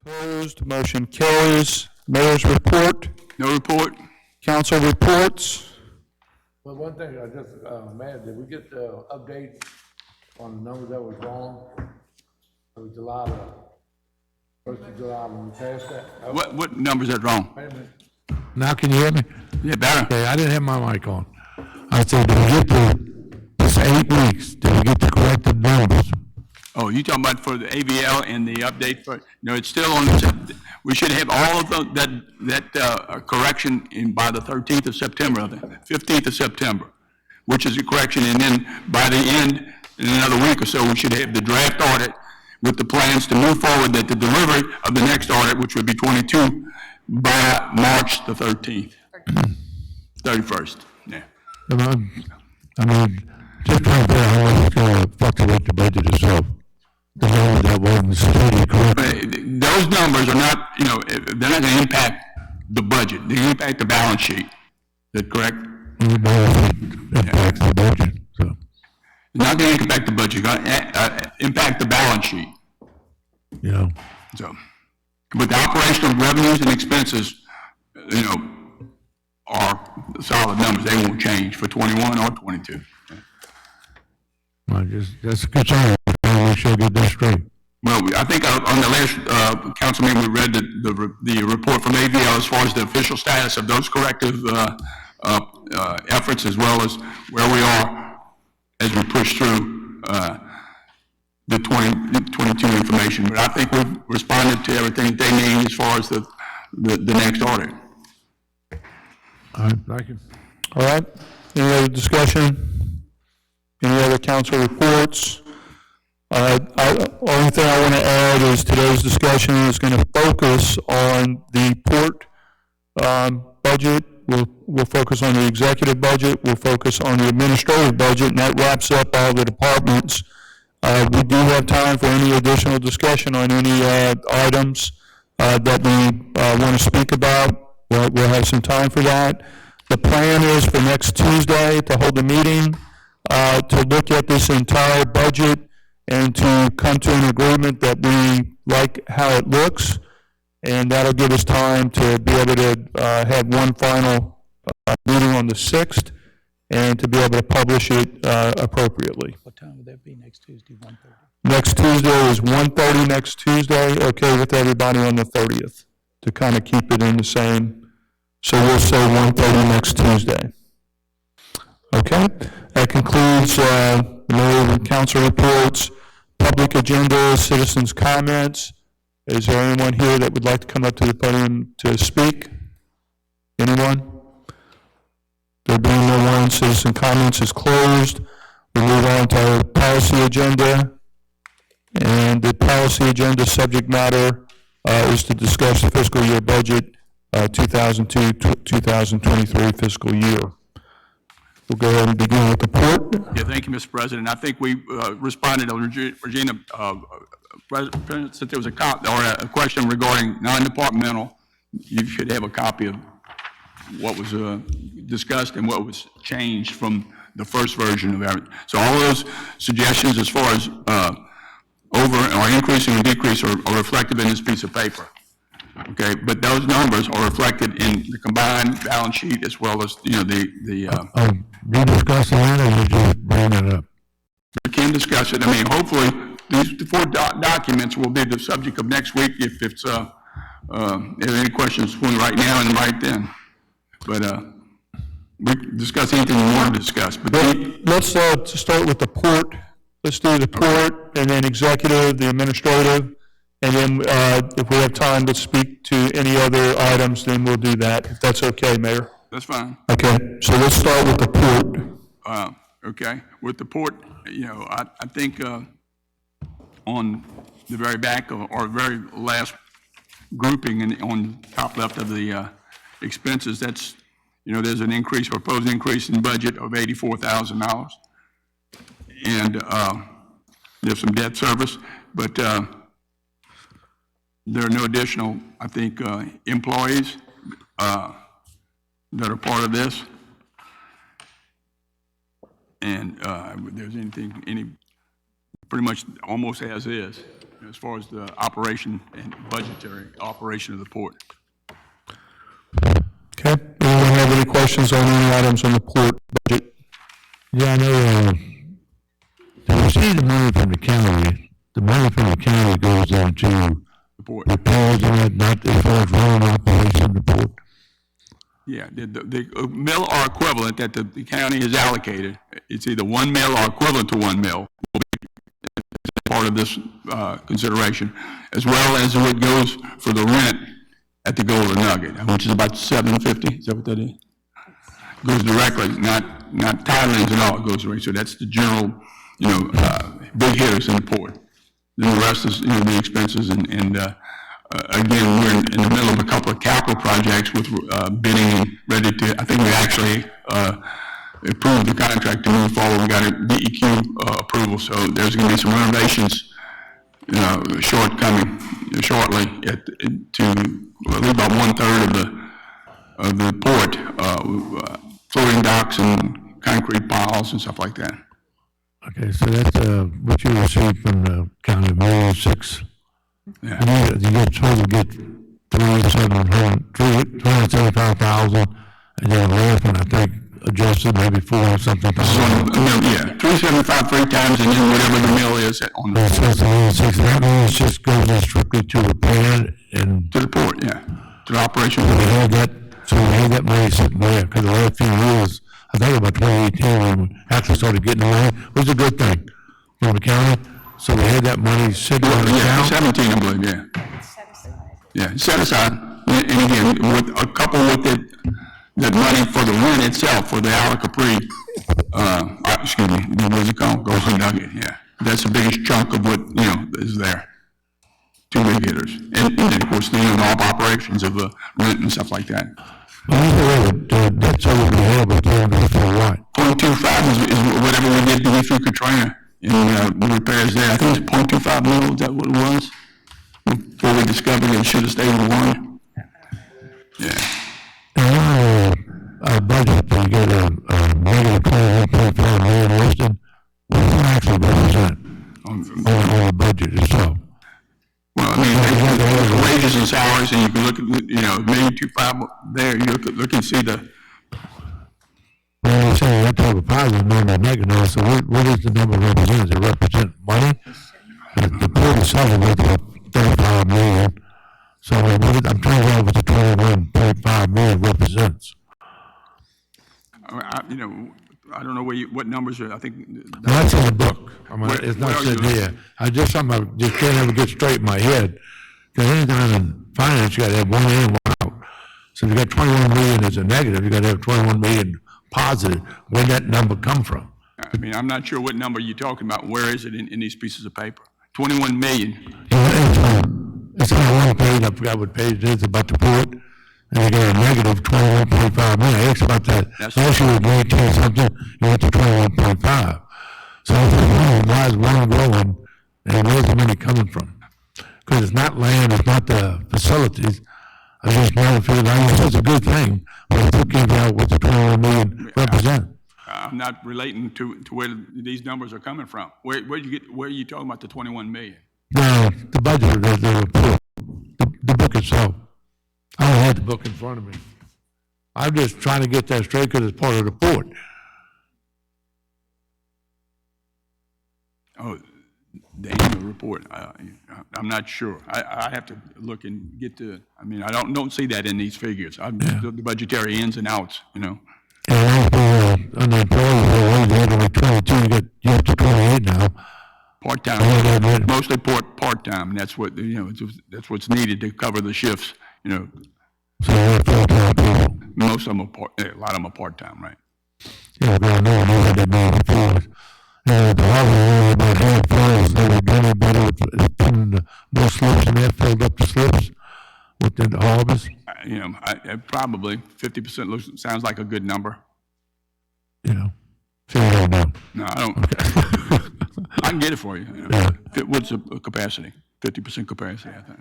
Opposed, motion carries. Mayor's report, No report. council reports. Well, one thing, I just, Mayor, did we get the update on the numbers that was wrong? It was July, first of July, when we passed that? What numbers are wrong? Wait a minute. Now can you hear me? Yeah, better. Okay, I didn't have my mic on. I said, did we get this 8 weeks, did we get the corrected numbers? Oh, you talking about for the AVL and the update for, no, it's still on, we should have all of that correction by the 13th of September, the 15th of September, which is a correction, and then by the end, in another week or so, we should have the draft audit with the plans to move forward that the delivery of the next audit, which would be 22, by March the 13th. 31st, yeah. I mean, just trying to figure out how much it's gonna fluctuate the budget itself. The number that wasn't stated correctly. Those numbers are not, they're not gonna impact the budget, they impact the balance sheet. Is that correct? It impacts the budget, so. It's not gonna impact the budget, it's gonna impact the balance sheet. You know, So, but the operational revenues and expenses, are solid numbers. They won't change for 21 or 22. that's a concern. We should get that straight. Well, I think on the last council meeting, we read the report from AVL as far as the official status of those corrective efforts, as well as where we are as we push through the 2022 information. But I think we've responded to everything they need as far as the next audit. All right, thank you. All right, any other discussion? Any other council reports? Only thing I want to add is today's discussion is going to focus on the port budget. We'll focus on the executive budget. We'll focus on the administrative budget, and that wraps up all the departments. We do have time for any additional discussion on any items that we want to speak about. We'll have some time for that. The plan is for next Tuesday to hold a meeting to look at this entire budget and to come to an agreement that we like how it looks, and that'll give us time to be able to have one final meeting on the 6th and to be able to publish it appropriately. What time would that be next Tuesday, 1:30? Next Tuesday is 1:30 next Tuesday, okay with everybody on the 30th, to kind of keep it in the same, so we'll say 1:30 next Tuesday. Okay, that concludes the mayor and council reports, public agenda, citizens' comments. Is there anyone here that would like to come up to the podium to speak? Anyone? There being no one, citizen comments is closed. We move on to our policy agenda. And the policy agenda subject matter is to discuss the fiscal year budget, 2002-2023 fiscal year. We'll go ahead and begin with the port. Yeah, thank you, Mr. President. I think we responded to Regina, President, since there was a question regarding non-departmental. You should have a copy of what was discussed and what was changed from the first version of everything. So all those suggestions as far as over or increasing or decrease are reflected in this piece of paper. Okay, but those numbers are reflected in the combined balance sheet as well as, You discussing that, or you just bring it up? We can discuss it. I mean, hopefully, these 4 documents will be the subject of next week if there's any questions between right now and right then. But we can discuss anything we want to discuss. But Let's start with the port. Let's do the port, and then executive, the administrative, and then if we have time to speak to any other items, then we'll do that, if that's okay, Mayor. that's fine. Okay, so let's start with the port. Okay, with the port, I think on the very back or very last grouping and on top left of the expenses, that's, there's an increase, proposed increase in budget of $84,000. And there's some debt service, but there are no additional, I think, employees that are part of this. And if there's any pretty much almost as is, as far as the operation and budgetary operation of the port. Okay, anyone have any questions on any items on the port budget? Yeah, I know, to receive the money from the county goes into The port. repairs and that, not as far as running operation of the port. Yeah, the mill or equivalent that the county has allocated, it's either 1 mill or equivalent to 1 mill, will be part of this consideration, as well as what goes for the rent at the Golden Nugget, which is about $750. Is that what that is? Goes directly, not Thailand's and all. It goes directly. So that's the general, big hitters in the port. Then the rest is, the expenses and again, we're in the middle of a couple of capital projects with bidding and ready to. I think we actually approved the contract to move forward. We got a DEQ approval, so there's going to be some renovations shortly to about 1/3 of the port, floating docks and concrete piles and stuff like that. Okay, so that's, what you received from the county, $1,600,000. Yeah. You get total, get 375,000, and then the last one, I think, adjusted maybe 400-something thousand. Yeah, 375 3 times, and then whatever the mill is on the So it's $1,600,000, that means it just goes in strictly to repair and. to the port, yeah, to the operation. We had that money sitting there, because the last few years, I think about 2018, when we actually started getting the money, was a good thing from the county. So we had that money sitting on the Yeah, account. 17, I believe, yeah. Yeah, set aside, and again, with a couple with that money for the rent itself, for the Ala Capri, excuse me, what is it called? Golden Nugget, yeah. That's the biggest chunk of what, is there. Two big hitters. And then, of course, the normal operations of the rent and stuff like that. Well, that's all we have, but for what? 0.25 is whatever we did to get through Katrina and the repairs there. I think it's 0.25 mil, is that what it was? Before we discovered it should have stayed with 1. Yeah. Our budget, we get a negative 21.5 million listed. What does it actually represent on the budget itself? Well, I mean, wages and salaries, and you can look at, $1,250,000 there, you look and see the, Well, you say you have to have a positive number and a negative, so what does the number represent? Does it represent money? The port itself is worth about 35 million. So I'm trying to figure out what the 21.5 million represents. I don't know what numbers are, I think. That's in the book. It's not where are sitting you? here. Something I just can't ever get straight in my head. Because anytime in finance, you gotta have one in, one out. So if you got 21 million as a negative, you gotta have 21 million positive. Where'd that number come from? I mean, I'm not sure what number you're talking about. Where is it in these pieces of paper? 21 million. It's on one page, I forgot what page it is, about the port. And you got a negative 21.5 million. I asked about that. Last year was 19 something, you went to 21.5. So I was like, why is one growing and where's the money coming from? Because it's not land, it's not the facilities. I just never figured out, it's a good thing, but I still can't figure out what the 21 million represent. I'm not relating to where these numbers are coming from. Where are you talking about the 21 million? No, the budget, the report, the book itself. I don't have the book in front of me. I'm just trying to get that straight because it's part of the report. Oh, the annual report. I'm not sure. I have to look and get to. I mean, I don't see that in these figures. The budgetary ins and outs. And also, on the employees, they had only 22. You up to 28 now. Part-time, mostly part-time, and that's what, that's what's needed to cover the shifts, So they're full-time people. Most of them are a lot of them are part-time, right? Yeah, but I know they had that many employees. And the harbor area about half full, they were doing better with putting more slips in there, filled up the slips within the harbors. Probably 50% sounds like a good number. Figure it out. No, I don't. Okay. I can get it for you. Yeah. What's the capacity? 50% capacity, I think.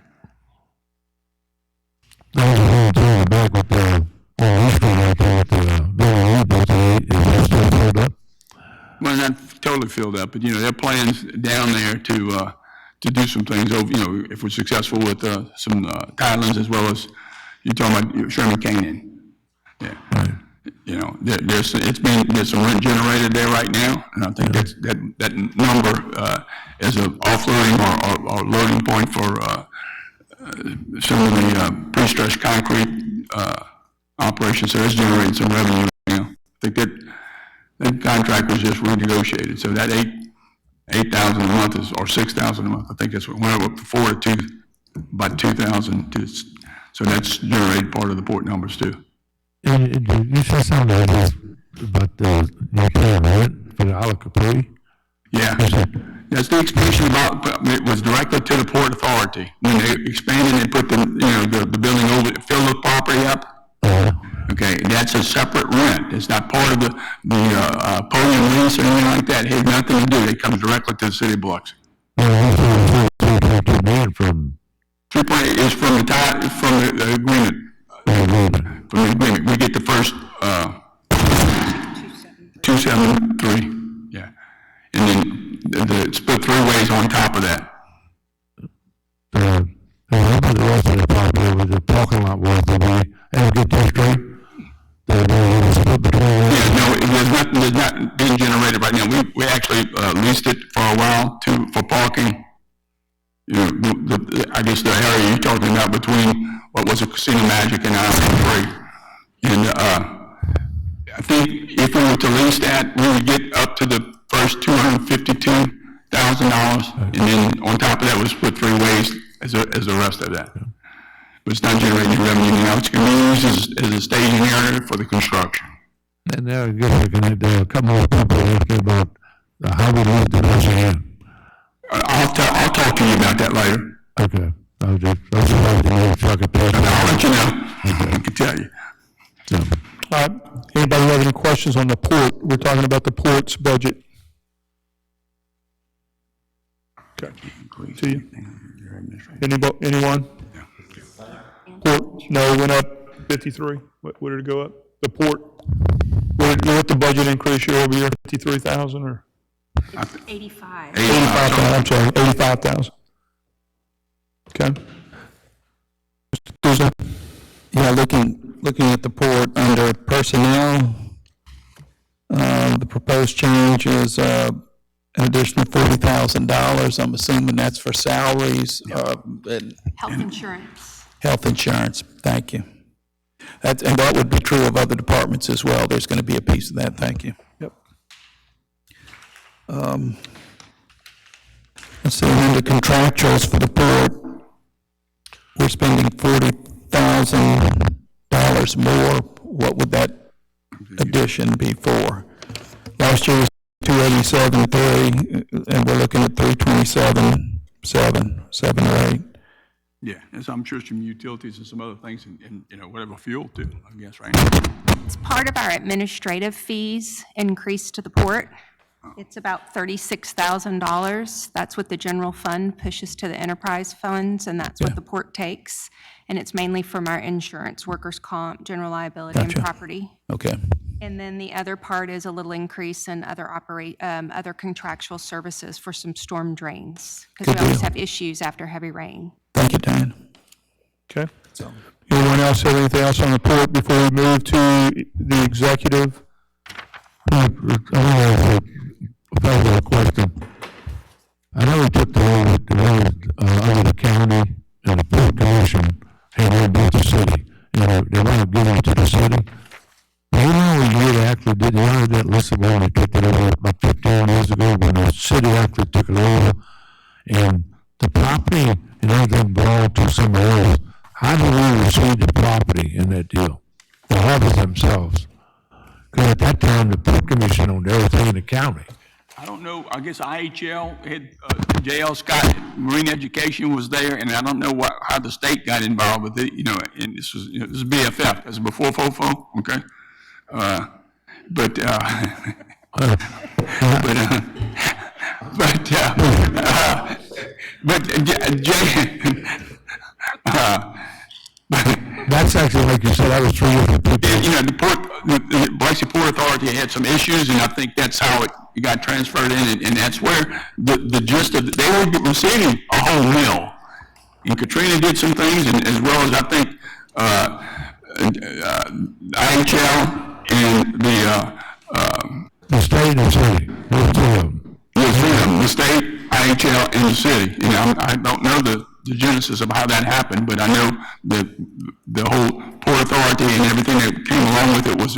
That was a whole thing back with the, history right there with the building rebuilt, is that still filled up? Well, not totally filled up, but, there are plans down there to do some things over, if we're successful with, some, Thailands as well as, you're talking about Sherman Canyon. Yeah. There's some rent generated there right now, and I think that number, is an offloading or loading point for, some of the, pre-stressed concrete, operations, so it's generating some revenue now. I think that contract was just renegotiated, so that $8,000 a month or $6,000 a month, I think that's what went up before to about $2,000 so that's generated part of the port numbers too. And you said something about the new plan, right, for the Alacapuri? Yeah, that's the expansion it was directly to the Port Authority. When they expanded and put the building over, filled the property up. Okay, that's a separate rent. It's not part of the podium lease or anything like that. It has nothing to do. It comes directly to the city of Biloxi. $3.2 million from 3.8 is from the agreement. From the agreement, we get the first 273. Yeah, and then the split 3 ways on top of that. How about the rest of the property with the parking lot was, did we ever get that straight? Split between there's not being generated right now. We actually leased it for a while for parking. I guess the area you're talking about between what was a Casino Magic and Island 3. And I think if we were to lease that, we would get up to the first $252,000, and then on top of that was split 3 ways as the rest of that. But it's not generating revenue now. It's going to be used as a staging area for the construction. And there, I guess there are a couple more people asking about how we live the Ocean. I'll talk to you about that later. Okay. I'll let you know. I can tell you. All right, anybody have any questions on the port? We're talking about the port's budget. Okay, to you. Anyone? Port, no, it went up 53. What did it go up? The port, what the budget increase year over year, 53,000 or? It's 85. 85,000, I'm sorry, 85,000. Okay. Mr. Souza? Yeah, looking at the port under personnel, the proposed change is an additional $40,000. I'm assuming that's for salaries and Health insurance. health insurance. Thank you. And that would be true of other departments as well. There's going to be a piece of that. Thank you. Yep. Let's see, in the contractuals for the port, we're spending $40,000 more. What would that addition be for? Last year was 287.3, and we're looking at 327.7 or 8. Yeah, and so I'm sure some utilities and some other things and whatever fuel too, I guess, right? It's part of our administrative fees increase to the port. It's about $36,000. That's what the general fund pushes to the enterprise funds, and that's what the port takes. And it's mainly from our insurance, workers' comp, general liability, and property. Okay. And then the other part is a little increase in other contractual services for some storm drains, because we always have issues after heavy rain. Thank you, Dan. Okay. Anyone else have anything else on the port before we move to the executive? I have a question. I know we took the road under the county and the port commission and then built the city. They want to give it to the city. You know, we actually did the honor that Lisbon, they took it over about 15 years ago when the city actually took it over. And the property and everything belonged to somebody else. How do we receive the property in that deal? The harbors themselves. Because at that time, the port commission owned everything in the county. I don't know, I guess IHL had, J.L. Scott, Marine Education was there, and I don't know how the state got involved with it, and this was BFF, this is before FOFO, okay? But That's actually, like you said, that was 3 different people. You know, the Biloxi Port Authority had some issues, and I think that's how it got transferred in, and that's where the gist of, they were receiving a whole mill. And Katrina did some things, and as well as I think, IHL and The state and the city, those 3 of them. the state, IHL, and the city. You know, I don't know the genesis of how that happened, but I know that the whole Port Authority and everything that came along with it was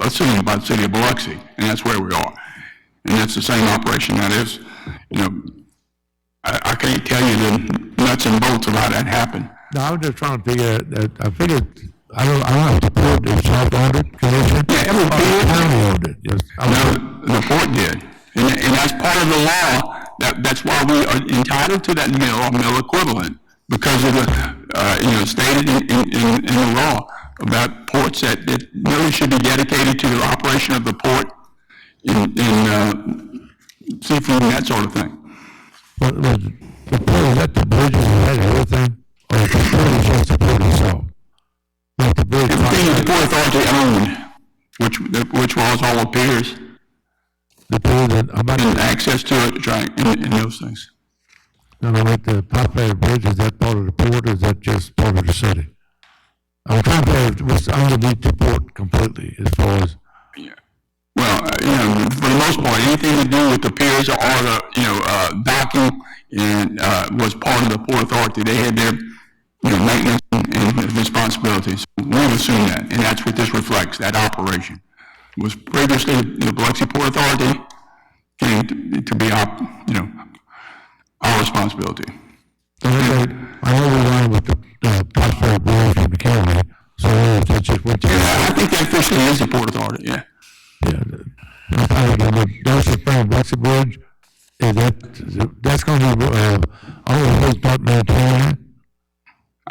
assumed by the city of Biloxi, and that's where we are. And that's the same operation that is, you know, I can't tell you the nuts and bolts of how that happened. No, I was just trying to figure that, I don't know if the port is self-owned commission. Yeah, every or the county owned it, yes. The port did, and that's part of the law. That's why we are entitled to that mill or mill equivalent, because of the, stated in the law about ports that really should be dedicated to the operation of the port in seafood and that sort of thing. But was the port, is that the bridges and that everything? Or is the port is just the port itself? Like the bridge. Everything the Port Authority owned, which was all the piers, The pier that, about and the, access to it, and those things. no, like the Poplar Bridge, is that part of the port or is that just part of the city? I'm trying to figure what's underneath the port completely as far as, Yeah. Well, for the most part, anything to do with the piers or the, docking and, was part of the Port Authority. They had their, maintenance and responsibilities. We've assumed that, and that's what this reflects, that operation. It was previously the Biloxi Port Authority, came to be our responsibility. I know we line with the Poplar Bridge and the county, so that just went to. Yeah, I think that officially is the Port Authority, yeah. Yeah, those are from Biloxi Bridge, that's gonna be, all of those not maintained.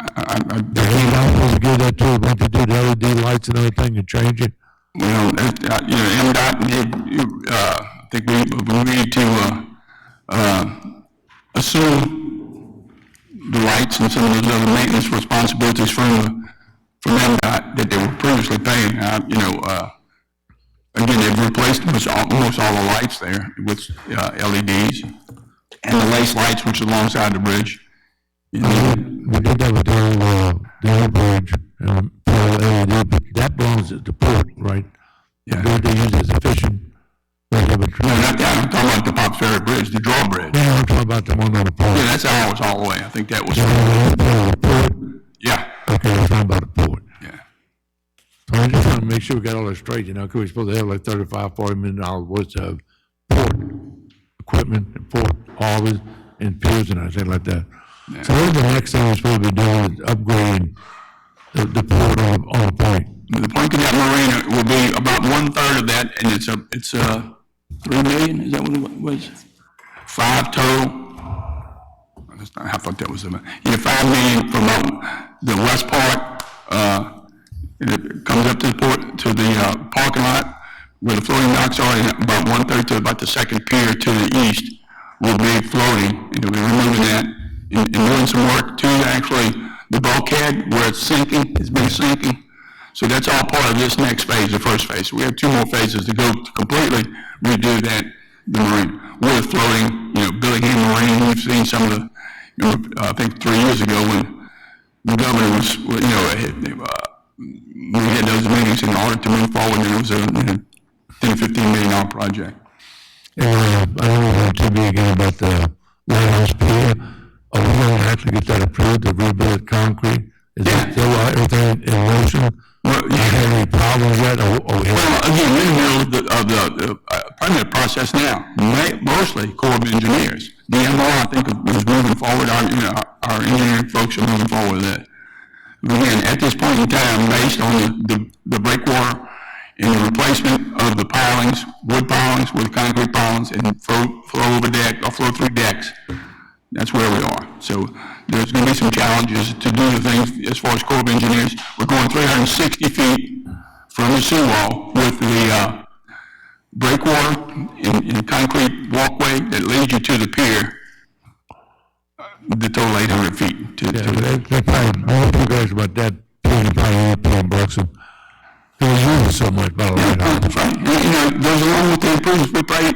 They're not supposed to give that to, want to do the LED lights and everything and change it. Well, MDOT, I think we need to, assume the lights and some of those other maintenance responsibilities from MDOT that they were previously paying. Again, they've replaced almost all the lights there with LEDs and the lace lights, which are alongside the bridge. We did that with the old bridge, LED, but that belongs to the port, right? Yeah. They use it as efficient. No, not that. I'm talking about the Pops Ferry Bridge, the drawbridge. Yeah, I'm talking about the one on the port. Yeah, that's ours all the way. I think that was. The port? Yeah. Okay, I'm talking about the port. Yeah. So I just want to make sure we got all that straight, because we're supposed to have like $35-40 million worth of port equipment and port harbors and piers and everything like that. Yeah. So what the next thing we're supposed to be doing is upgrading the port on the point. The Point Cadet Marina will be about 1/3 of that, and it's $3 million. Is that what it was? 5 total. I thought that was $5 million from the west part. And it comes up to the port, to the parking lot where the floating docks are, and about 1/3 to about the second pier to the east will be floating, and we'll be removing that and doing some work to actually the bulkhead where it's sinking, it's been sinking. So that's all part of this next phase, the first phase. So we have 2 more phases to go to completely redo the marine. We're floating, Billingham Marine. We've seen some of the, I think 3 years ago when the governor was, we had those meetings in order to move forward, and it was a $10 to $15 million project. I know we had to be again about the warehouse pier. Are we going to actually get that approved, to rebuild concrete? Is that still everything in motion? Well, Do you have any problems yet? Well, again, we're in the middle of the permit process now, mostly Corps of Engineers. DMR, I think, is moving forward. Our engineering folks are moving forward with that. Again, at this point in time, based on the breakwater and the replacement of the pilings, wood pilings with concrete pilings, and flow through decks, that's where we are. So there's going to be some challenges to do the things as far as Corps of Engineers. We're going 360 feet from the seawall with the breakwater and concrete walkway that leads you to the pier. The total 800 feet. They probably, I hope you guys about that pier Biloxi. They were using so much by the way. That's right. And, goes along with the improvements we pay,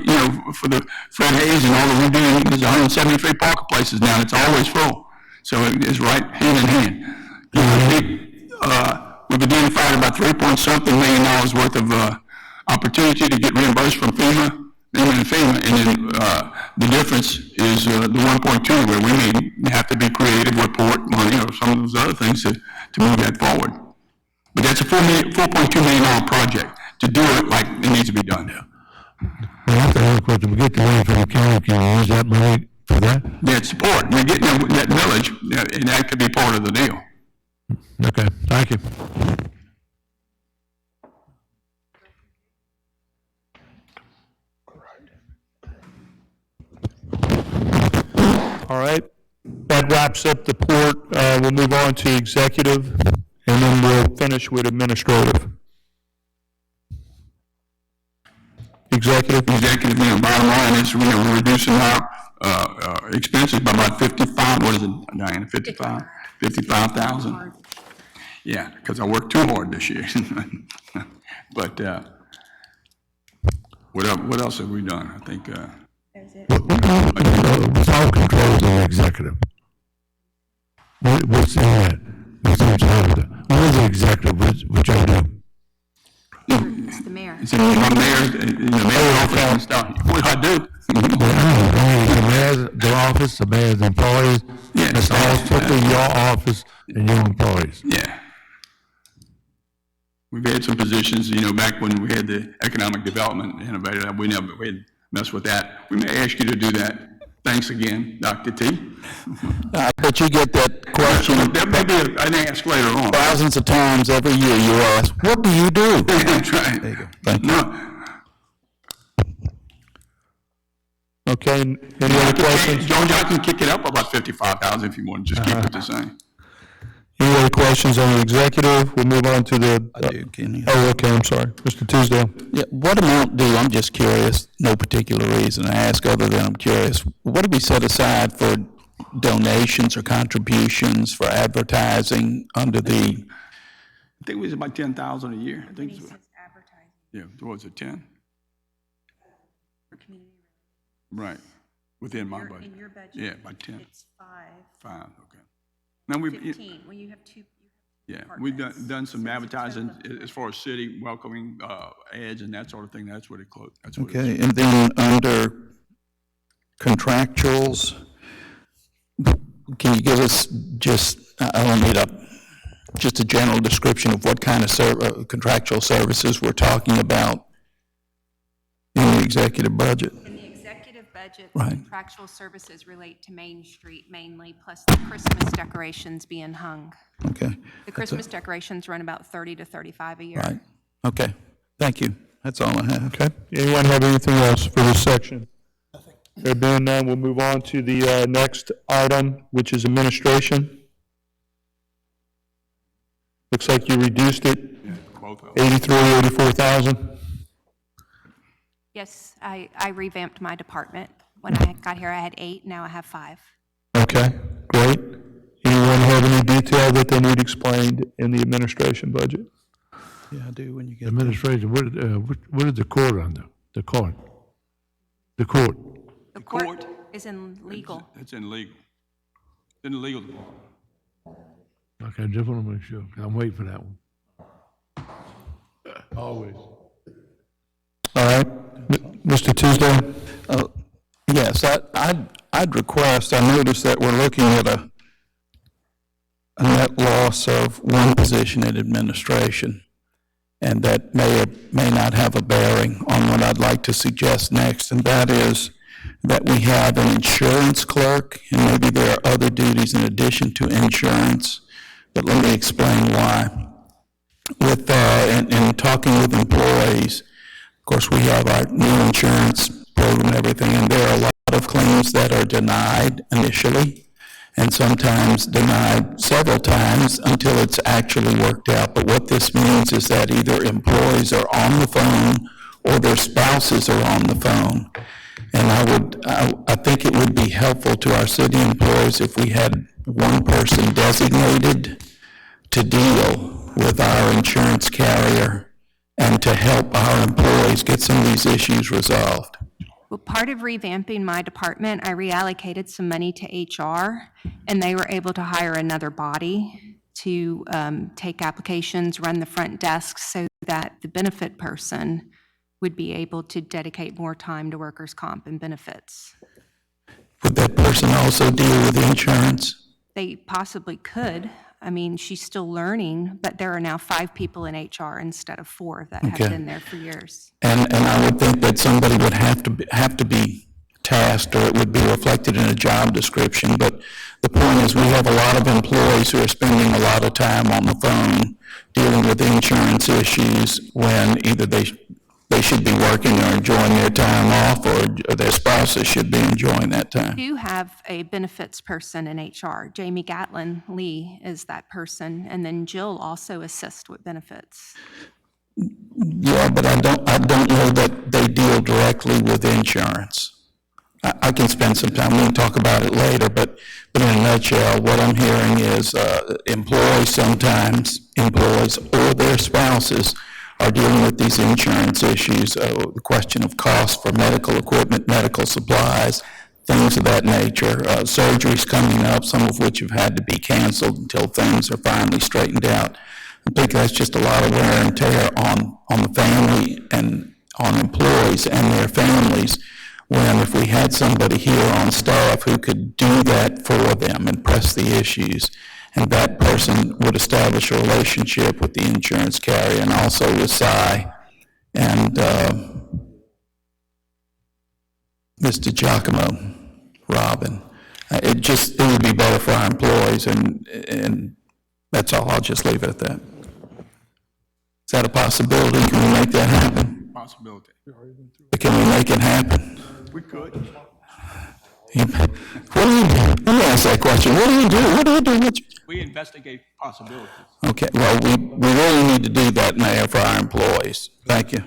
for the Fred Hayes and all the redoing, there's 173 parking places now, it's always full. So it's right hand in hand. We've identified about $3.something million worth of, opportunity to get reimbursed from FEMA, and then, the difference is, the 1.2, where we may have to be creative with port money or some of those other things to move that forward. But that's a $4.2 million project. To do it like it needs to be done. Well, that's another question. We get the money from the county, can we use that money for that? Yeah, support. We're getting that millage, and that could be part of the deal. Okay, thank you. All right, that wraps up the port. We'll move on to executive, and then we'll finish with administrative. Executive, Bottom line is, we're reducing our, expenses by about 55, what is it, Diana, 55,000? Yeah, because I worked too hard this year. But, what else have we done? I think, What's all controls in the executive? What's in that? What's inside of it? What is the executive, what y'all do? It's the mayor. it's in my mayor's office and stuff. What do I do? The office, the mayor's employees, Yeah, it's all strictly your office and your employees. Yeah. We've had some positions, back when we had the economic development innovator, we had messed with that. We may ask you to do that. Thanks again, Dr. T. But you get that question That may be an ask later on. thousands of times every year. You ask, what do you do? That's right. There you go. Thank you. No. okay, any other questions? George, I can kick it up about 55,000 if you want to just keep it the same. Any other questions on the executive? We'll move on to the. I do, Kenny. Oh, okay, I'm sorry. Mr. Tisdale. Yeah, what amount do, I'm just curious, no particular reason I ask other than I'm curious, what do we set aside for donations or contributions for advertising under the, I think it was about 10,000 a year. I think it's, yeah, towards it 10? Right, within my budget. In your budget. Yeah, about 10. It's 5. 5, okay. Now, we've, 15, well, you have two. yeah, we've done some advertising as far as city welcoming, ads and that sort of thing. That's what it closed. That's what okay, and then under contractuals, can you give us just, I don't need just a general description of what kind of contractual services we're talking about in the executive budget? In the executive budget, Right. contractual services relate to Main Street mainly, plus the Christmas decorations being hung. Okay, The Christmas decorations run about 30 to 35 a year. right, okay, thank you, that's all I have. Okay, anyone have anything else for this section? There being none, we'll move on to the next item, which is administration. Looks like you reduced it, both of them. 84,000. Yes, I revamped my department. When I got here, I had 8, now I have 5. Okay, great. Anyone have any detail that they need explained in the administration budget? Yeah, I do when you get. Administration, what is the court under? The court? The court? The court? court is in legal. It's in legal. It's in the legal department. Okay, just want to make sure. I'm waiting for that one. Always. All right, Mr. Tisdale? Yes, I'd request, I noticed that we're looking at a net loss of one position in administration, and that may or may not have a bearing on what I'd like to suggest next, and that is that we have an insurance clerk, and maybe there are other duties in addition to insurance, but let me explain why. With, in talking with employees, of course, we have our new insurance program and everything, and there are a lot of claims that are denied initially, and sometimes denied several times until it's actually worked out. But what this means is that either employees are on the phone or their spouses are on the phone. And I think it would be helpful to our city employees if we had one person designated to deal with our insurance carrier and to help our employees get some of these issues resolved? Well, part of revamping my department, I reallocated some money to HR, and they were able to hire another body to take applications, run the front desk, so that the benefit person would be able to dedicate more time to workers' comp and benefits. Would that person also deal with insurance? They possibly could. I mean, she's still learning, but there are now 5 people in HR instead of 4 that have Okay. been there for years. And I would think that somebody would have to be tasked, or it would be reflected in a job description. But the point is, we have a lot of employees who are spending a lot of time on the phone dealing with insurance issues when either they should be working or enjoying their time off, or their spouses should be enjoying that time. We do have a benefits person in HR. Jamie Gatlin Lee is that person, and then Jill also assists with benefits. Yeah, but I don't know that they deal directly with insurance. I can spend some time, we can talk about it later, but in a nutshell, what I'm hearing is employees or their spouses are dealing with these insurance issues, the question of cost for medical equipment, medical supplies, things of that nature, surgeries coming up, some of which have had to be canceled until things are finally straightened out. I think that's just a lot of wear and tear on the family and on employees and their families, when if we had somebody here on staff who could do that for them and press the issues, and that person would establish a relationship with the insurance carrier and also with Cy and Mr. Giacomo, Robin. It would be better for our employees, and that's all. I'll just leave it at that. Is that a possibility? Can we make that happen? Possibility. Can we make it happen? We could. What do you do? Let me ask that question. What do you do? What do you do? We investigate possibilities. Okay, well, we really need to do that, Mayor, for our employees. Thank you.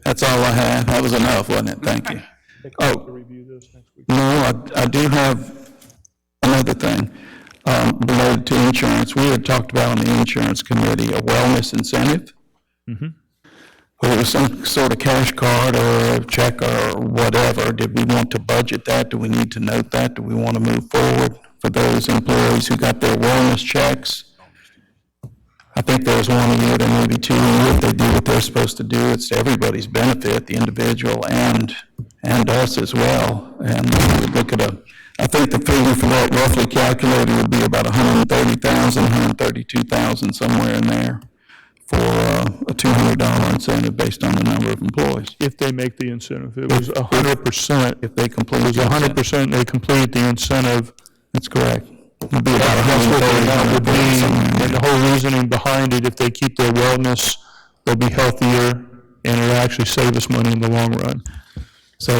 That's all I had. That was enough, wasn't it? Thank you. Oh, no, I do have another thing related to insurance. We had talked about on the insurance committee a wellness incentive. Whether it was some sort of cash card or a check or whatever, did we want to budget that? Do we need to note that? Do we want to move forward for those employees who got their wellness checks? I think there's one a year, there may be 2 a year. If they do what they're supposed to do, it's to everybody's benefit, the individual and us as well. And we would look at I think the figure for that roughly calculated would be about $130,000, $132,000, somewhere in there, for a $200 incentive based on the number of employees. If they make the incentive, it was 100%. If they complete It was 100% they completed the incentive. That's correct. It would be about That's what that would $130,000. be, and the whole reasoning behind it, if they keep their wellness, they'll be healthier, and it'll actually save us money in the long run. So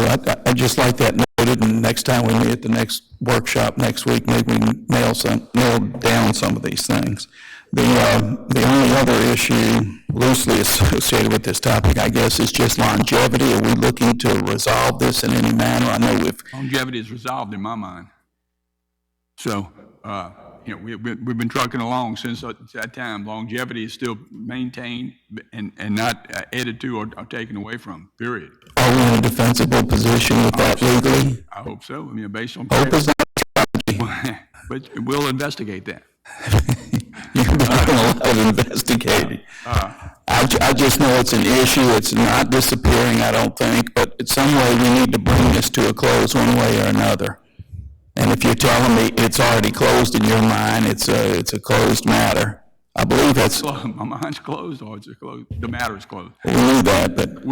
I just like that noted, and next time we meet at the next workshop next week, maybe we can nail down some of these things. The only other issue loosely associated with this topic, I guess, is just longevity. Are we looking to resolve this in any manner? I know Longevity is resolved in my mind. So, we've been trucking along since that time. Longevity is still maintained and not added to or taken away from, period. Are we in a defensible position with that legally? I hope so. I mean, based on. Hope is not a strategy. But we'll investigate that. You've been doing a lot of investigating. I just know it's an issue. It's not disappearing, I don't think, but in some way we need to bring this to a close one way or another. And if you're telling me it's already closed in your mind, it's a closed matter, I believe that's. My mind's closed, or it's closed. The matter is closed. We knew that, but.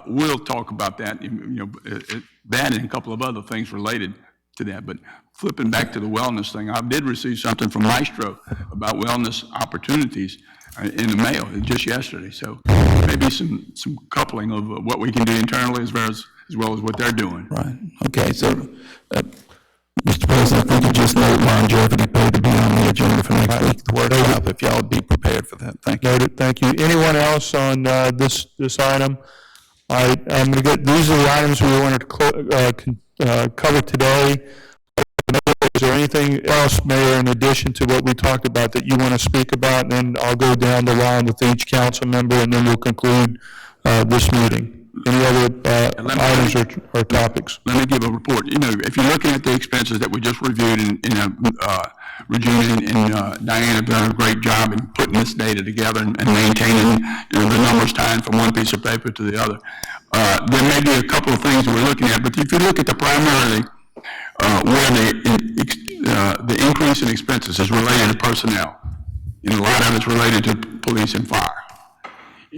We'll talk about that. That and a couple of other things related to that. But flipping back to the wellness thing, I did receive something from Maestro about wellness opportunities in the mail just yesterday. So maybe some coupling of what we can do internally as well as what they're doing. Right. Okay. So, Mr. President, if we could just note longevity pay to be on the agenda for next week, the workshop, if y'all would be prepared for that. Thank you. Noted, thank you. Anyone else on this item? All right, I'm going to these are the items we wanted to cover today. Is there any anything else, Mayor, in addition to what we talked about that you want to speak about? And then I'll go down the line with each council member, and then we'll conclude this meeting. Any other items or topics? Let me give a report. You know, if you're looking at the expenses that we just reviewed, Regina and Diane have done a great job in putting this data together and maintaining, you know, the numbers tying from one piece of paper to the other. There may be a couple of things that we're looking at, but if you look at the primarily where the increase in expenses is related to personnel, you know, a lot of it's related to police and fire.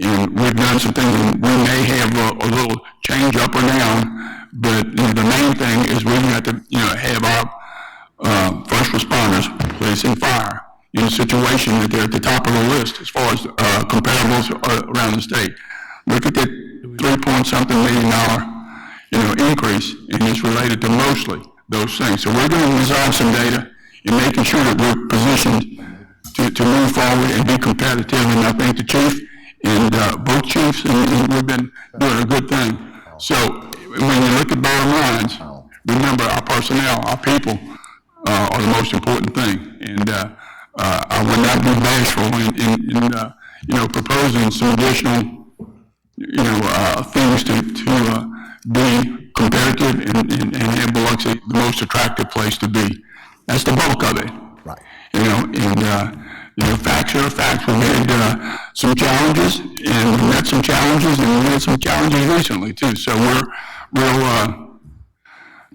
And we've done some things, and we may have a little change up or down, but you know, the main thing is we've got to, you know, have our first responders, police and fire, in a situation that they're at the top of the list as far as comparables around the state. Look at that $3-point-something million, you know, increase, and it's related to mostly those things. So we're going to resolve some data and making sure that we're positioned to move forward and be competitive. And I think the chief and both chiefs, and we've been doing a good thing. So when you look at bottom lines, remember our personnel, our people are the most important thing. And I would not be bashful in you know, proposing some additional, you know, things to be competitive and have Biloxi the most attractive place to be. That's the bulk of it. Right. You know, and you know, facts are facts. We had some challenges, and we met some challenges, and we had some challenges recently too. So we're real.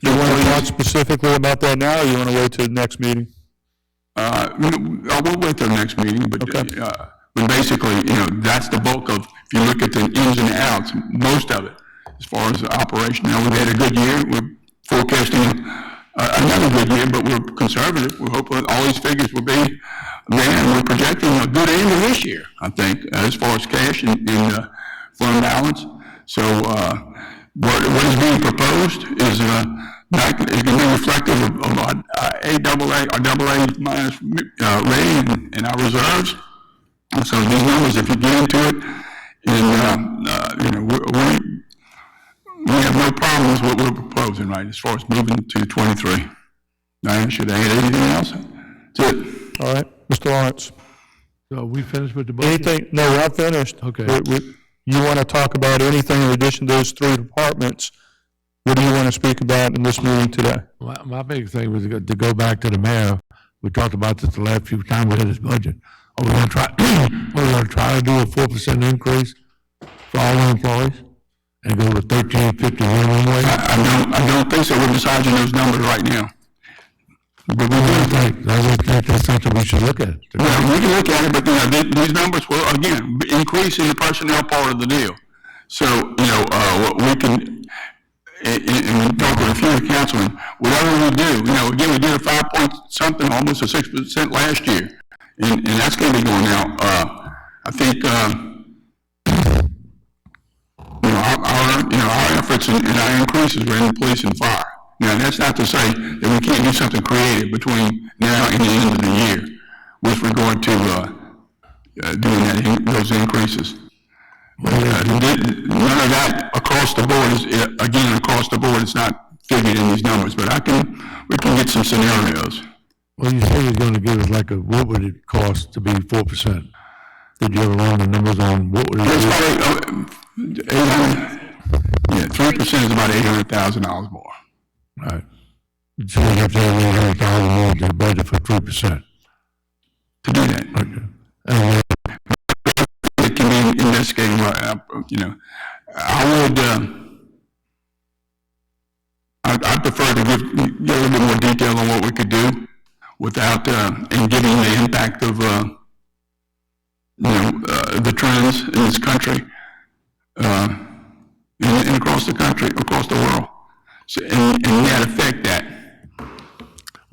You want to talk specifically about that now, or you want to wait till the next meeting? I will wait till the next meeting, but Okay. But basically, you know, that's the bulk of. If you look at the ins and outs, most of it, as far as the operation. Now we've had a good year. We're forecasting another good year, but we're conservative. We're hoping all these figures will be there, and we're projecting a good end of this year, I think, as far as cash and fund balance. So what is being proposed is going to be reflective of our AAA or AA minus rating and our reserves. And so these numbers, if you get into it, and you know, we have no problems with what we're proposing, right, as far as moving to 23. Diane, should I add anything else? That's it. All right, Mr. Lawrence. So we finished with the budget? Anything? No, we're not finished. Okay. You want to talk about anything in addition to those three departments? What do you want to speak about in this meeting today? My big thing was to go back to the mayor. We talked about this the last few times we had this budget. Are we going to try, we're going to try to do a 4% increase for all the employees and go to $13.50 minimum wage? I don't think so. We're deciding those numbers right now. But we I think that's something we should look at. well, we can look at it, but you know, these numbers will, again, increase in the personnel part of the deal. So, you know, we can, and we talked with a few councilmen, whatever we do, you know, again, we did a 5-point-something, almost a 6% last year, and that's going to be going out. I think, you know, our efforts and our increases are in the police and fire. Now, that's not to say that we can't do something creative between now and the end of the year with regard to doing those increases. But none of that across the board is, again, across the board, it's not figured in these numbers, but we can get some scenarios. Well, you say you're going to give us like what would it cost to be 4%? Did you ever run the numbers on what would it be? It's about 3% is about $800,000 more. Right. So you have to have $800,000 more to the budget for 3%. To do that. Okay. And It can be investigating, you know, I'd prefer to give a little bit more detail on what we could do without, and giving the impact of, you know, the trends in this country, and across the country, across the world. So, and that affect that.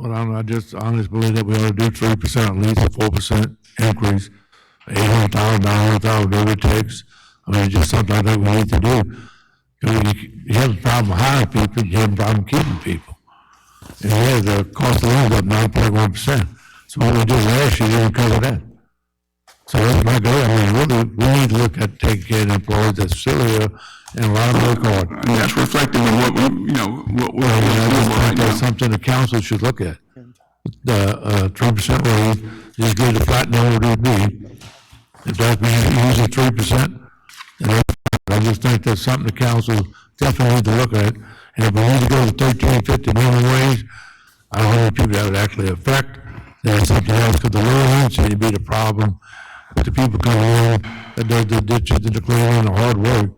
well, I just honestly believe that we ought to do 3%, at least a 4% increase, $800,000, whatever it takes. I mean, it's just something I think we need to do. You have a problem hiring people, you have a problem keeping people. And yeah, the cost of living's up 9.1%. So what we did last year didn't cover that. So that's my goal. I mean, we need to look at taking care of the employees that's still here and a lot of work hard. And that's reflective of what we, you know, what we're I doing just right think that's now. something the council should look at. the 3% raise, just give the flat number it would be. If that's using 3%, then I just think that's something the council definitely need to look at. And if we need to go to $13.50 minimum wage, I don't know how many people that would actually affect. There's something else, because the low end seems to be the problem with the people coming in that does the ditches and the cleaning, the hard work.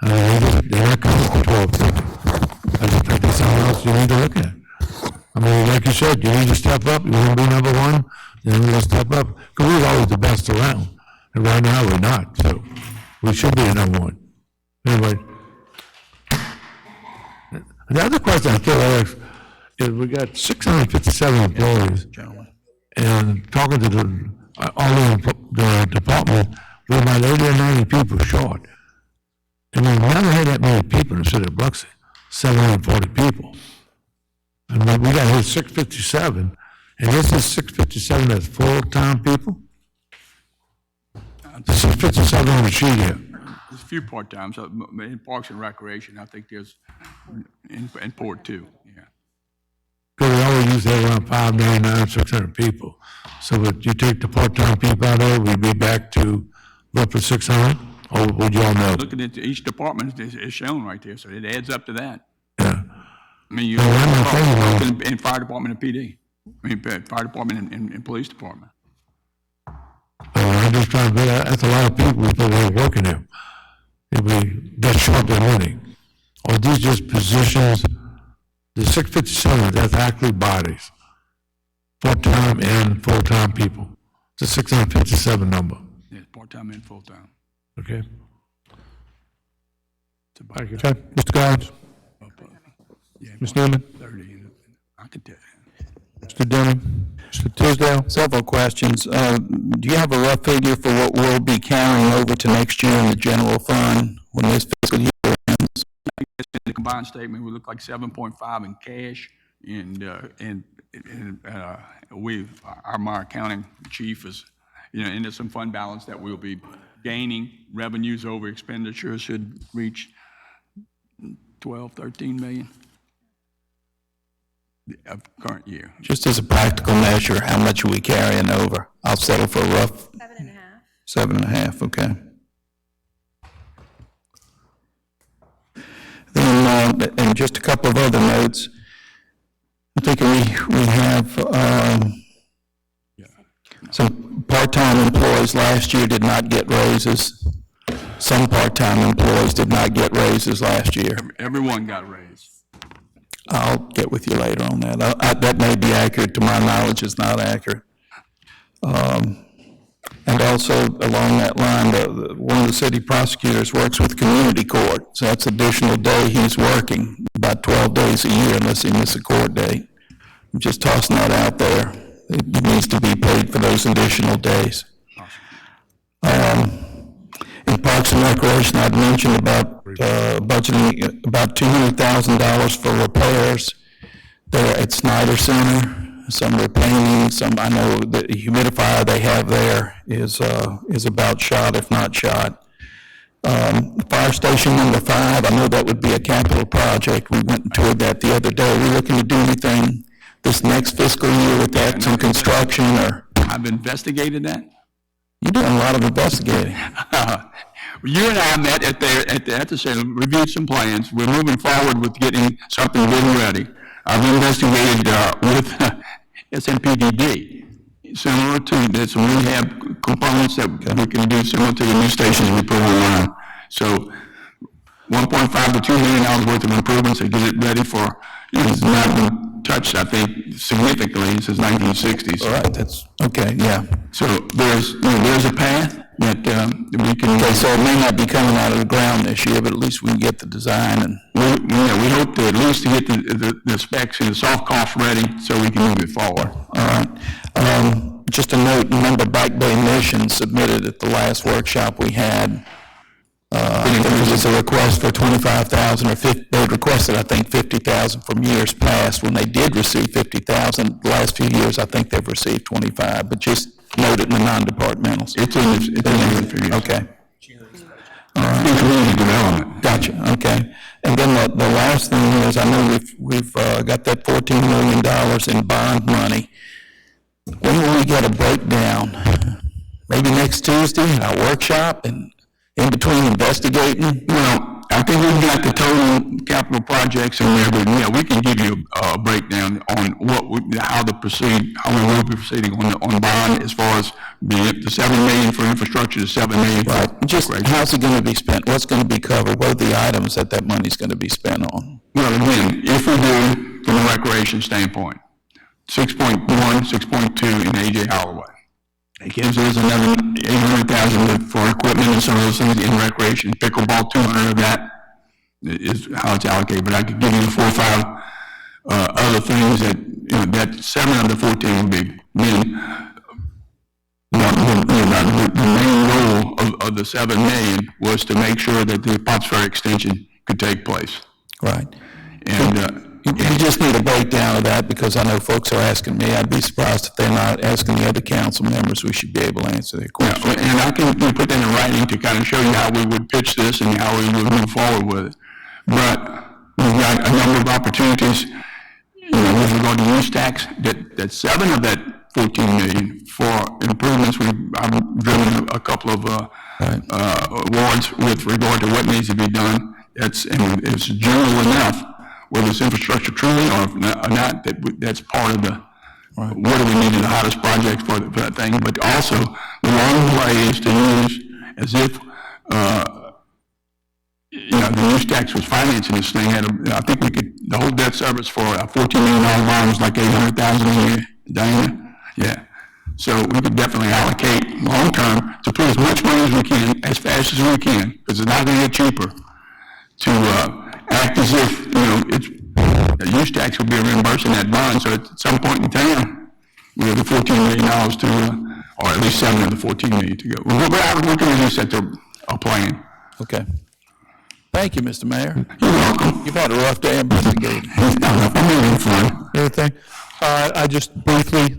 They're not coming for $12.50. I just think that's something else you need to look at. I mean, like you said, you need to step up. You want to be number one, then we got to step up. Because we're always the best around. And right now, we're not. So we should be the number one. Anyway. The other question I still ask is we got 657 employees. And talking to all the department, we're about 80 or 90 people short. And we've never had that many people in the city of Biloxi, 740 people. And we got here 657, and this is 657 as full-time people? The 657 on the sheet here. There's a few part-time, so in Parks and Recreation, I think there's, in Port too, yeah. Because we always used to have around 599, 600 people. So if you take the part-time people out of there, we'd be back to roughly 600, or would you all know? Looking at each department, it's shown right there, so it adds up to that. Yeah. I mean, you in fire department and PD. I mean, fire department and police department. I'm just trying to figure out, that's a lot of people that are working there. If we get short their money. Or these just positions, the 657, that's actually bodies. Part-time and full-time people. It's a 657 number, Yeah, part-time and full-time. okay? It's about Thank you. Okay, Mr. Collins, yeah, Ms. Newman, 30. I could tell you. Mr. Denham, Mr. Tisdale. Several questions. Do you have a rough figure for what we'll be carrying over to next year in the general fund when this fiscal year ends? I guess in the combined statement, we look like 7.5 in cash, and my accounting chief is, and there's some fund balance that we'll be gaining. Revenues over expenditures should reach 12, 13 million of current year. Just as a practical measure, how much are we carrying over? I'll settle for a rough 7.5. 7.5, okay. Then, and just a couple of other notes. I think we have some part-time employees last year did not get raises. Some part-time employees did not get raises last year. Everyone got raised. I'll get with you later on that. That may be accurate. To my knowledge, it's not accurate. And also, along that line, one of the city prosecutors works with community court, so that's additional day he's working, about 12 days a year unless he misses a court date. I'm just tossing that out there. It needs to be paid for those additional days. In Parks and Recreation, I'd mentioned about budgeting about $200,000 for repairs there at Snyder Center. Some repainting, I know the humidifier they have there is about shot, if not shot. Fire station number 5, I know that would be a capital project. We went and toured that the other day. Are we looking to do anything this next fiscal year with that, some construction or? I've investigated that. You're doing a lot of investigating. You and I met at the center, reviewed some plans. We're moving forward with getting something really ready. I've investigated with SMPDD, similar to, there's some rehab components that we can do similar to the new stations we put online. So $1.5 to $2 million worth of improvements to get it ready for, it's not been touched, I think, significantly since 1960s. All right, that's, okay, yeah. So there's a path that we can. Okay, so it may not be coming out of the ground this year, but at least we can get the design and. We hope to at least to get the specs and the soft costs ready so we can move it forward. All right. Just a note, remember Back Bay Mission submitted at the last workshop we had. There was a request for $25,000 or 50, they requested, I think, $50,000 from years past. When they did receive $50,000, the last few years, I think they've received $25,000, but just note it in the non-departmentals. It's in the figures. Okay. Community development. Gotcha, okay. And then the last thing is, I know we've got that $14 million in bond money. When will we get a breakdown? Maybe next Tuesday in our workshop and in between investigating? Well, I think we've got the total capital projects in there, but yeah, we can give you a breakdown on how we will be proceeding on bond as far as the $7 million for infrastructure, the $7 million for. Right, just how's it gonna be spent? What's gonna be covered? What are the items that money's gonna be spent on? Well, again, if we do, from a recreation standpoint, 6.1, 6.2 in A.J. Holloway. It gives us another $800,000 for equipment and some of those things in recreation. Pickleball, 200 of that is how it's allocated. But I could give you 4 or 5 other things that 7 of the 14 would be. The main goal of the $7 million was to make sure that the Pops Ferry extension could take place. Right. And You just need a breakdown of that, because I know folks are asking me. I'd be surprised if they're not asking the other council members. We should be able to answer their questions. and I can put that in writing to kind of show you how we would pitch this and how we would move forward with it. But we've got a number of opportunities, with regard to use tax, that 7 of that 14 million for improvements. I've driven a couple of awards with regard to what needs to be done. It's general enough, whether it's infrastructure truly or not, that's part of the, what do we need in the hottest projects for that thing. But also, the long play is to use as if, the use tax was financing this thing. I think the whole debt service for a $14 million bond was like $800,000 a year, Diana? Yeah. So we could definitely allocate long-term to put as much money as we can, as fast as we can, because it's not going to get cheaper, to act as if, the use tax will be reimbursing that bond. So at some point in time, we have the $14 million to, or at least 7 of the $14 million to go. We're going to use that to a plan. Okay. Thank you, Mr. Mayor. You're welcome. You've had a rough day investigating. I'm having fun. Anything? I just briefly,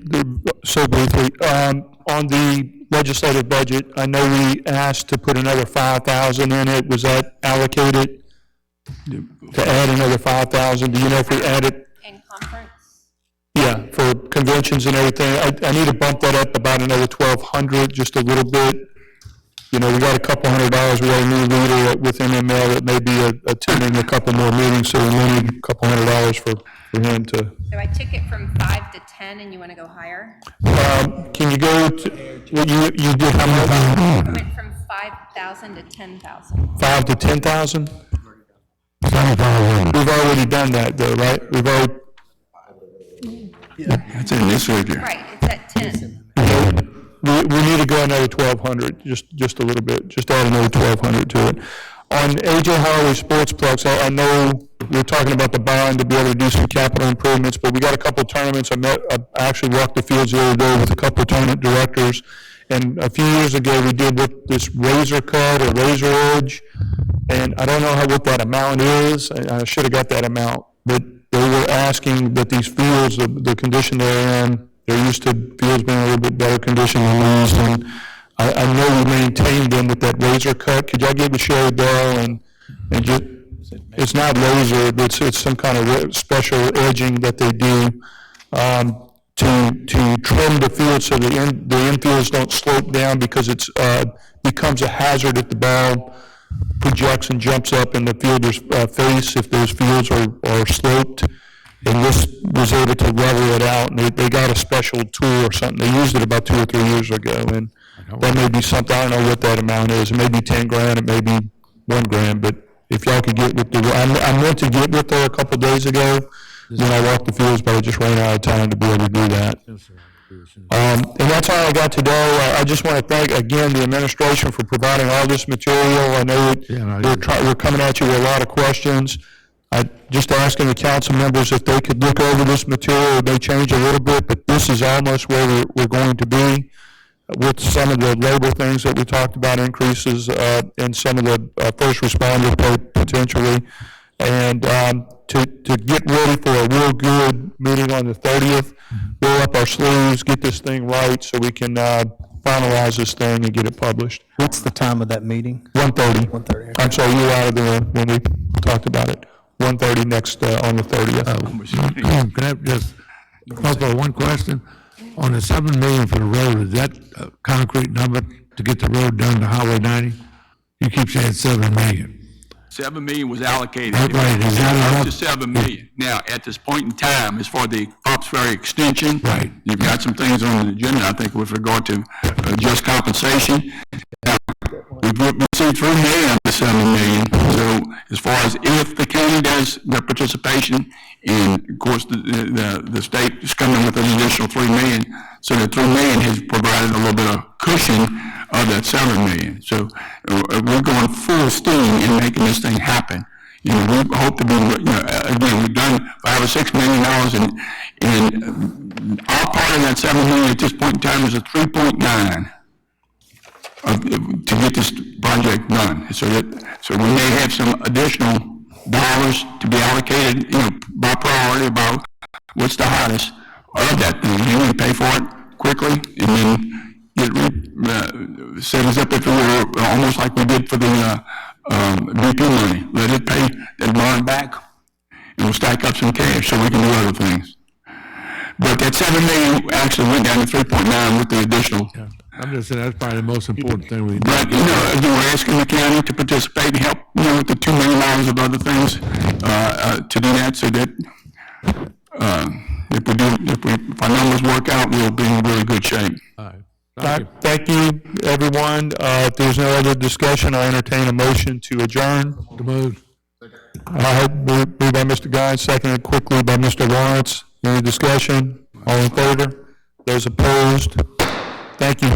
on the legislative budget, I know we asked to put another 5,000 in it. Was that allocated to add another 5,000? Do you know if we added? In conference? Yeah, for conventions and everything. I need to bump that up about another 1,200, just a little bit. We got a couple $100. We got a new leader with MML that may be attending a couple more meetings, so we may need a couple $100 for him to. So I took it from 5 to 10, and you want to go higher? Can you go to, well, you did how much? I went from 5,000 to 10,000. 5 to 10,000? We've already done that though, right? We've already, That's in this right here. Right, it's at 10. we need to go another 1,200, just a little bit, just add another 1,200 to it. On A.J. Holloway Sportsplex, I know we're talking about the bond to be able to do some capital improvements, but we got a couple of tournaments. I actually walked the fields the other day with a couple of tournament directors, and a few years ago, we did with this razor cut or razor edge, and I don't know what that amount is. I should have got that amount, but they were asking that these fields, the condition they're in, they're used to fields being a little bit better condition than these, and I know we maintained them with that razor cut. Could y'all give a Sherry Bell and just, it's not laser, it's some kind of special edging that they do to trim the field so the infields don't slope down, because it's becomes a hazard if the ball projects and jumps up in the fielder's face if those fields are sloped. And this was able to level it out, and they got a special tool or something. They used it about 2 or 3 years ago, and that may be something, I don't know what that amount is. It may be 10 grand, it may be 1 grand, but if y'all could get with I meant to get with her a couple days ago when I walked the fields, but I just ran out of time to be able to do that. And that's all I got today. I just want to thank, again, the administration for providing all this material. I know we're coming at you with a lot of questions. Just asking the council members if they could look over this material. It may change a little bit, but this is almost where we're going to be with some of the labor things that we talked about, increases in some of the first responder pay potentially, and to get ready for a real good meeting on the 30th, roll up our sleeves, get this thing right so we can finalize this thing and get it published. What's the time of that meeting? 1:30. 1:30. I'm sorry, you were out of there when we talked about it. 1:30 next, on the 30th. Can I just, also one question? On the 7 million for the road, is that a concrete number to get the road done to Highway 90? You keep saying 7 million. 7 million was allocated. Right, is that Up enough? to 7 million. Now, at this point in time, as for the Pops Ferry extension. Right. You've got some things on the agenda, I think, with regard to just compensation. Now, we've received 3 million of the 7 million. So as far as if the county does their participation, and of course, the state is coming with an additional 3 million. So the 3 million has provided a little bit of cushion of that 7 million. So we're going full steam in making this thing happen. You know, we hope to be, again, we've done $5 or $6 million, and our part of that 7 million at this point in time is a 3.9 to get this project done. So we may have some additional dollars to be allocated, by priority, about what's the hottest of that thing. You want to pay for it quickly, and then set us up if it were almost like we did for the BP money. Let it pay that bond back, and we'll stack up some cash so we can do other things. But that 7 million actually went down to 3.9 with the additional. Yeah. I'm just saying, that's probably the most important thing we do. But, again, we're asking the county to participate and help, with the $2 million of other things, to do that, so that, if our numbers work out, we'll be in really good shape. All right. Thank you. Thank you, everyone. If there's no other discussion, I entertain a motion to adjourn. To move. Moved by Mr. Guy, seconded quickly by Mr. Lawrence. Any discussion? All in favor? Those opposed? Thank you.